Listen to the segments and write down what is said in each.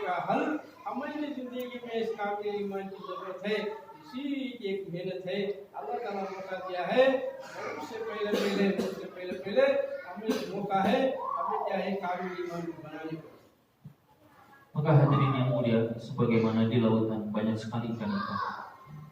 का हल हमारी जिंदगी में इस काबिल ईमान की जरूरत है। इसी की एक मेहनत है। अल्लाह ताला मौका दिया है। उससे पहले हमें मौका है, हमें क्या है, काबिल ईमान बनाने को। Maka hadirin yang mulia, sebagaimana di lautan banyak sekali ikan-ikan.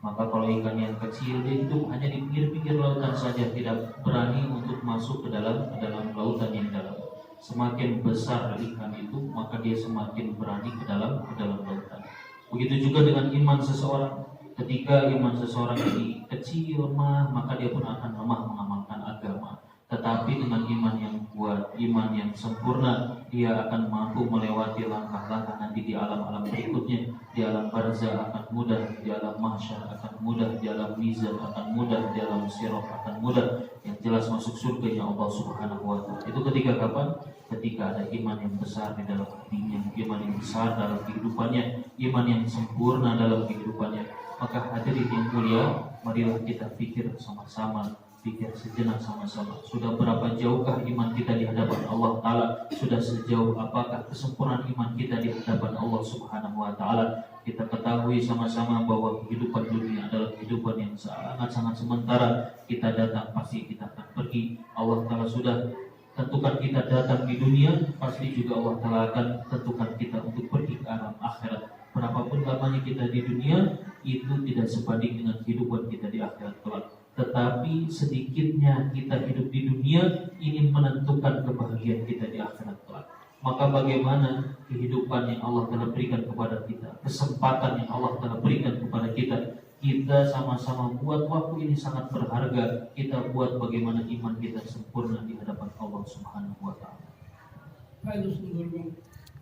Maka kalau ikan yang kecil dia hidup hanya di pinggir-pinggir lautan saja, tidak berani untuk masuk ke dalam lautan yang dalam. Semakin besar ikan itu, maka dia semakin berani ke dalam lautan. Begitu juga dengan iman seseorang. Ketika iman seseorang ini kecil, lemah, maka dia pun akan lemah mengamalkan agama. Tetapi dengan iman yang kuat, iman yang sempurna, dia akan mampu melewati langkah-langkah nanti di alam-alam berikutnya. Di alam barzah akan mudah, di alam mahsyar akan mudah, di alam mizan akan mudah, di alam sirat akan mudah. Yang jelas masuk surganya Allah Subhanahu wa Ta'ala. Itu ketika kapan? Ketika ada iman yang besar di dalam hatinya, iman yang besar dalam kehidupannya, iman yang sempurna dalam kehidupannya. Maka hadirin yang mulia, marilah kita pikir sama-sama, pikir sejenak sama-sama. Sudah berapa jauhkah iman kita di hadapan Allah Ta'ala? Sudah sejauh apakah kesempurnaan iman kita di hadapan Allah Subhanahu wa Ta'ala? Kita ketahui sama-sama bahwa kehidupan dunia adalah kehidupan yang sangat-sangat sementara. Kita datang, pasti kita akan pergi. Allah Ta'ala sudah tentukan kita datang di dunia, pasti juga Allah Ta'ala akan tentukan kita untuk pergi ke alam akhirat. Berapapun lamanya kita di dunia, itu tidak sebanding dengan kehidupan kita di akhirat kelak. Tetapi sedikitnya kita hidup di dunia ini menentukan kebahagiaan kita di akhirat kelak. Maka bagaimana kehidupan yang Allah telah berikan kepada kita, kesempatan yang Allah telah berikan kepada kita, kita sama-sama buat waktu ini sangat berharga. Kita buat bagaimana iman kita sempurna di hadapan Allah Subhanahu wa Ta'ala.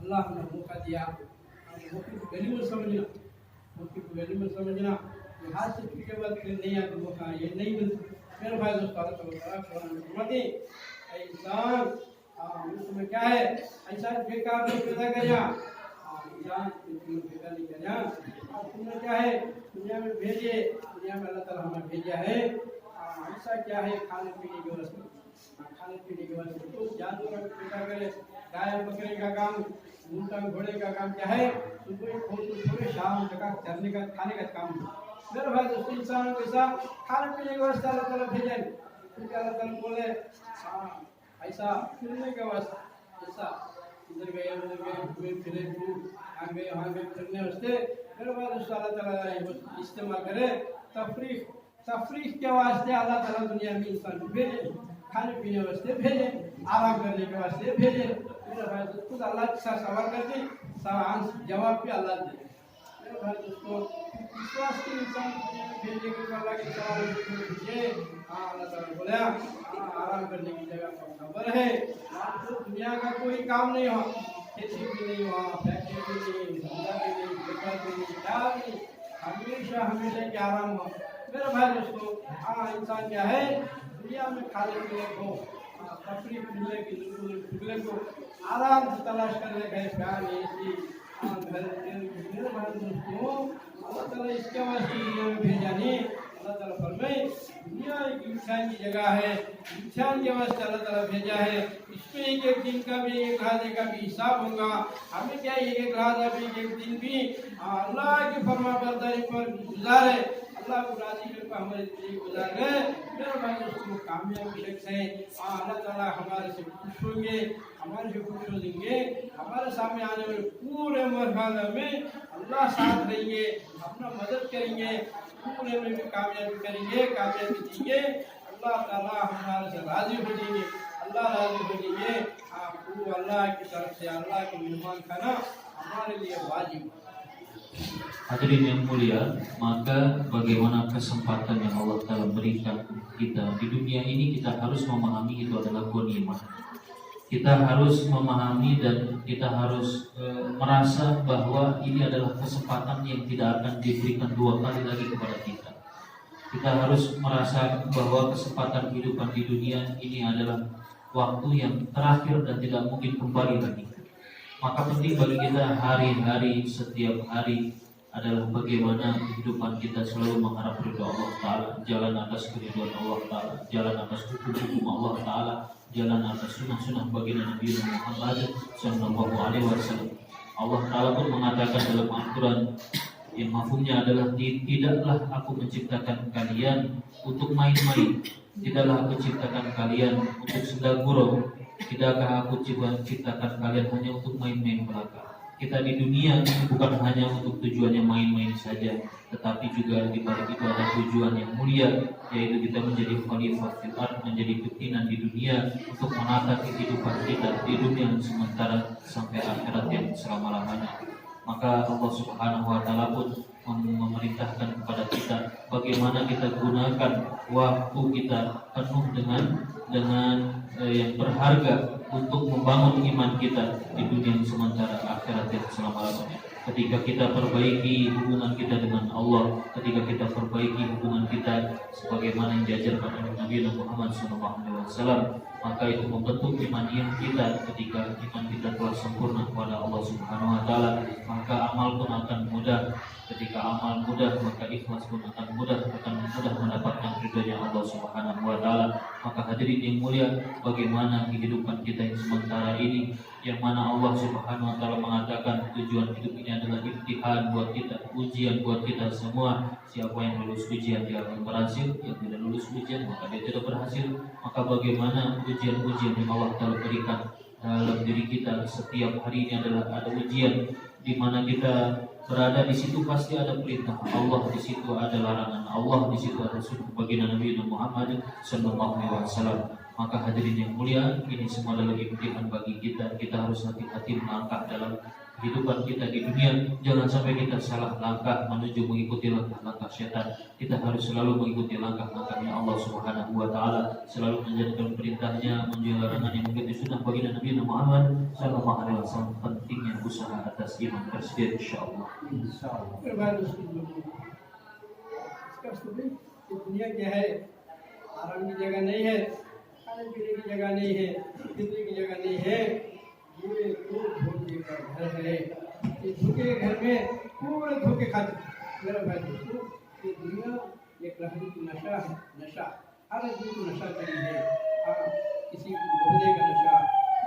Allah mauka diya, मौके को वैल्यूबल समझना, हाथ से छूट के बाद फिर नहीं आके मौका ये नहीं मिलता। मेरे भाई दोस्तों, इंसान उसमें क्या है, ऐसा बेकार नहीं पैदा करिया, इंसान बेकार नहीं करिया। और तुमने क्या है, दुनिया में भेजे, दुनिया में अल्लाह ताला हमें भेजा है। ऐसा क्या है, खाने पीने की वस्तु, खाने पीने की वस्तु तो जानवर पैदा करे, गाय बकरे का काम, ऊँट घोड़े का काम क्या है, सुबह शाम तक चरने का, खाने का काम। मेरे भाई दोस्तों, इंसान को ऐसा खाने पीने की व्यवस्था अल्लाह ताला भेजे। क्योंकि अल्लाह ताला बोले ऐसा फिरने का वास्ते, ऐसा इधर गए उधर गए, घूमे फिरे, यहाँ गए वहाँ गए फिरने वास्ते। मेरे भाई दोस्तों, अल्लाह ताला इस्तेमाल करे तफरीक के वास्ते। अल्लाह ताला दुनिया में इंसान को भेजे, खाने पीने वास्ते भेजे, आराम करने के वास्ते भेजे। मेरे भाई दोस्तों, खुद अल्लाह के साथ सवाल करके जवाब भी अल्लाह दे। मेरे भाई दोस्तों, विश्वास के इंसान भेजे के अल्लाह के सवाल भेजे। अल्लाह ताला बोला आराम करने की जगह पर खबर है। तो दुनिया का कोई काम नहीं हुआ, खेती भी नहीं हुआ, फैक्ट्री भी नहीं, धंधा भी नहीं, व्यापार भी नहीं, क्या नहीं, हमेशा क्या आराम हुआ। मेरे भाई दोस्तों, इंसान क्या है, दुनिया में खाने पीने को, तफरीक मिलने की टुकड़े को आराम से तलाश करने का प्यार नहीं। मेरे भाई दोस्तों, अल्लाह ताला इसके वास्ते दुनिया में भेजा नहीं। अल्लाह ताला फरमाए दुनिया एक इंसान की जगह है, इंसान के वास्ते अल्लाह ताला भेजा है। इसमें एक दिन का भी, एक लहजे का भी हिसाब होगा। हमें क्या एक लहजा भी, एक दिन भी अल्लाह की फरमाबरदारी पर गुजारे, अल्लाह को राजी करके हमारे जिंदगी गुजार गए। मेरे भाई दोस्तों, कामयाबी शख्स है। अल्लाह ताला हमारे से खुश होंगे, हमारे से खुश हो देंगे। हमारे सामने आने वाले पूरे मरहले में अल्लाह साथ रहेंगे, अपना मदद करेंगे, पूरे में भी कामयाबी करेंगे, कामयाबी देंगे। अल्लाह ताला हमारे से राजी हो जाएंगे, अल्लाह राजी हो जाएंगे। आपको अल्लाह की तरफ से अल्लाह के मेहमान खाना हमारे लिए वाजिब। Hadirin yang mulia, maka bagaimana kesempatan yang Allah Ta'ala berikan kita di dunia ini, kita harus memahami itu adalah ghanimah. Kita harus memahami dan kita harus merasa bahwa ini adalah kesempatan yang tidak akan diberikan dua kali lagi kepada kita. Kita harus merasa bahwa kesempatan kehidupan di dunia ini adalah waktu yang terakhir dan tidak mungkin kembali lagi. Maka penting bagi kita hari-hari, setiap hari adalah bagaimana kehidupan kita selalu mengharap ridha Allah Ta'ala, jalan atas keridhaan Allah Ta'ala, jalan atas hukum-hukum Allah Ta'ala, jalan atas sunnah-sunnah baginda Nabi Muhammad Sallallahu Alaihi Wasallam. Allah Ta'ala pun mengatakan dalam Al-Quran yang mafhumnya adalah tidaklah aku menciptakan kalian untuk main-main, tidaklah aku ciptakan kalian untuk sedang gurau, tidakkah aku ciptakan kalian hanya untuk main-main belaka. Kita di dunia bukan hanya untuk tujuannya main-main saja, tetapi juga di balik itu ada tujuan yang mulia, yaitu kita menjadi khalifah fil ard, menjadi pimpinan di dunia untuk menata kehidupan kita di dunia sementara sampai akhirat yang selama-lamanya. Maka Allah Subhanahu wa Ta'ala pun memerintahkan kepada kita bagaimana kita gunakan waktu kita penuh dengan yang berharga untuk membangun iman kita di dunia sementara akhirat yang selama-lamanya. Ketika kita perbaiki hubungan kita dengan Allah, ketika kita perbaiki hubungan kita sebagaimana yang diajarkan oleh Nabi Muhammad SAW, maka itu membentuk iman kita. Ketika iman kita telah sempurna kepada Allah Subhanahu wa Ta'ala, maka amal pun akan mudah. Ketika amal mudah, maka ikhlas pun akan mudah mendapatkan ridhonya Allah Subhanahu wa Ta'ala. Maka hadirin yang mulia, bagaimana kehidupan kita yang sementara ini, yang mana Allah Subhanahu wa Ta'ala mengatakan tujuan hidup ini adalah imtihan buat kita, ujian buat kita semua. Siapa yang lulus ujian dia akan berhasil, yang tidak lulus ujian maka dia tidak berhasil. Maka bagaimana ujian-ujian yang Allah Ta'ala berikan dalam diri kita setiap hari ini adalah ada ujian, di mana kita berada di situ pasti ada perintah Allah, di situ ada larangan Allah, di situ ada sunnah baginda Nabi Muhammad SAW. Maka hadirin yang mulia, ini semua adalah imtihan bagi kita. Kita harus hati-hati melangkah dalam kehidupan kita di dunia. Jangan sampai kita salah langkah menuju mengikuti langkah-langkah syaitan. Kita harus selalu mengikuti langkah-langkahnya Allah Subhanahu wa Ta'ala, selalu menjalankan perintahnya, menjauhi larangannya, mengikuti sunnah baginda Nabi Muhammad SAW. Pentingnya usaha atas iman tersebut, insyaallah. दुनिया क्या है, आराम की जगह नहीं है, खाने पीने की जगह नहीं है, फिरने की जगह नहीं है। ये दो धोखे का घर है। इस धोखे के घर में पूरे धोखे खाते। मेरा भाई दोस्तों, ये दुनिया एक रहने की नशा है, नशा हर आदमी को नशा चाहिए है। किसी को घूमने का नशा,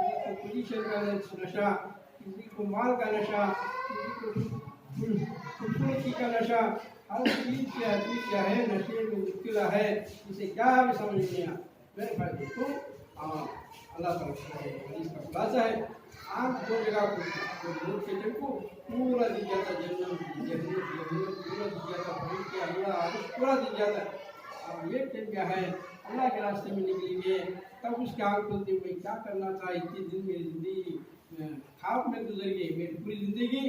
किसी को पोजीशन का नशा, किसी को माल का नशा, किसी को खूबसूरती का नशा। हर चीज क्या है, नशे में मुश्किल है, इसे क्या भी समझ नहीं आ। मेरे भाई दोस्तों, अल्लाह हदीस का खुलासा है, आंख दो जगह को के को पूरा दिख जाता, जन्नत पूरा दिख जाता, पूरा दिख जाता। और ये टाइम क्या है, अल्लाह के रास्ते में निकलेंगे तब उसकी आंख खुलती हुई क्या करना था। इतनी दिन मेरी जिंदगी खाब में गुजर गई, मेरी पूरी जिंदगी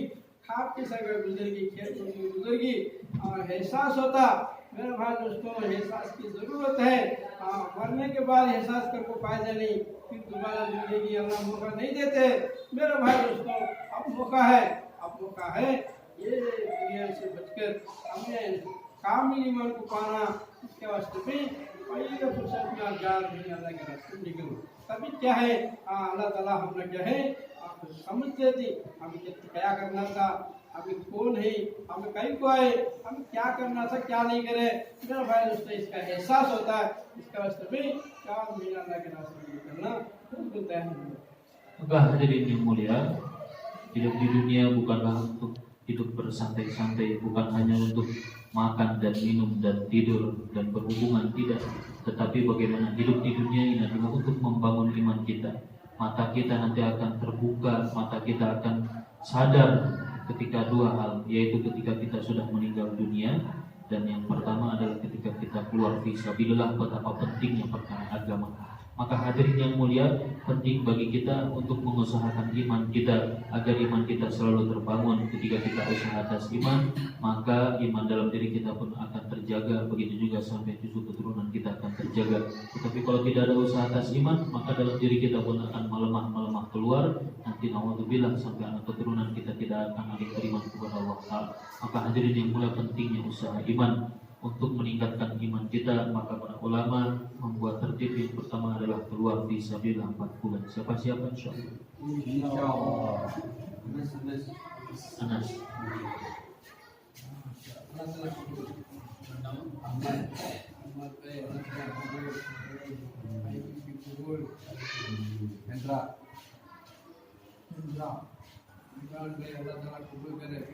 खाब के संग गुजर गई, खेल में गुजर गई। एहसास होता मेरे भाई दोस्तों, एहसास की ज़रूरत है। मरने के बाद एहसास कर को फायदा नहीं, फिर दोबारा जिंदगी अल्लाह मौका नहीं देते। मेरे भाई दोस्तों, अब मौका है ये दुनिया से बचकर हमें कामिल ईमान को पाना। इसके वास्ते में पहले फुर्सत में आज़ाद नहीं, अल्लाह के रास्ते में निकलो। तभी क्या है, अल्लाह ताला हमने क्या है आप समझते थे हमें क्या करना था, हमें कौन है, हमें कहीं को आए, हमें क्या करना था क्या नहीं करे। मेरा भाई दोस्तों, इसका एहसास होता है। इसका वास्ते में क्या मेरा अल्लाह के रास्ते में निकलना बिल्कुल तय है। Maka hadirin yang mulia, hidup di dunia bukanlah untuk hidup bersantai-santai, bukan hanya untuk makan dan minum dan tidur dan berhubungan, tidak. Tetapi bagaimana hidup di dunia ini adalah untuk membangun iman kita. Mata kita nanti akan terbuka, mata kita akan sadar ketika dua hal, yaitu ketika kita sudah meninggal dunia, dan yang pertama adalah ketika kita keluar fisabilillah, betapa pentingnya perkara agama. Maka hadirin yang mulia, penting bagi kita untuk mengusahakan iman kita agar iman kita selalu terbangun. Ketika kita usaha atas iman, maka iman dalam diri kita pun akan terjaga. Begitu juga sampai cucu keturunan kita akan terjaga. Tetapi kalau tidak ada usaha atas iman, maka dalam diri kita pun akan melemah keluar. Nanti naudzubillah sampai anak keturunan kita tidak akan ada beriman kepada Allah Ta'ala. Maka hadirin yang mulia, pentingnya usaha iman. Untuk meningkatkan iman kita, maka para ulama membuat tertib. Yang pertama adalah keluar fisabilillah 4 bulan. Siapa-siapa insyaallah? Insyaallah. Anas. ईमान में अल्लाह ताला कबूल करे।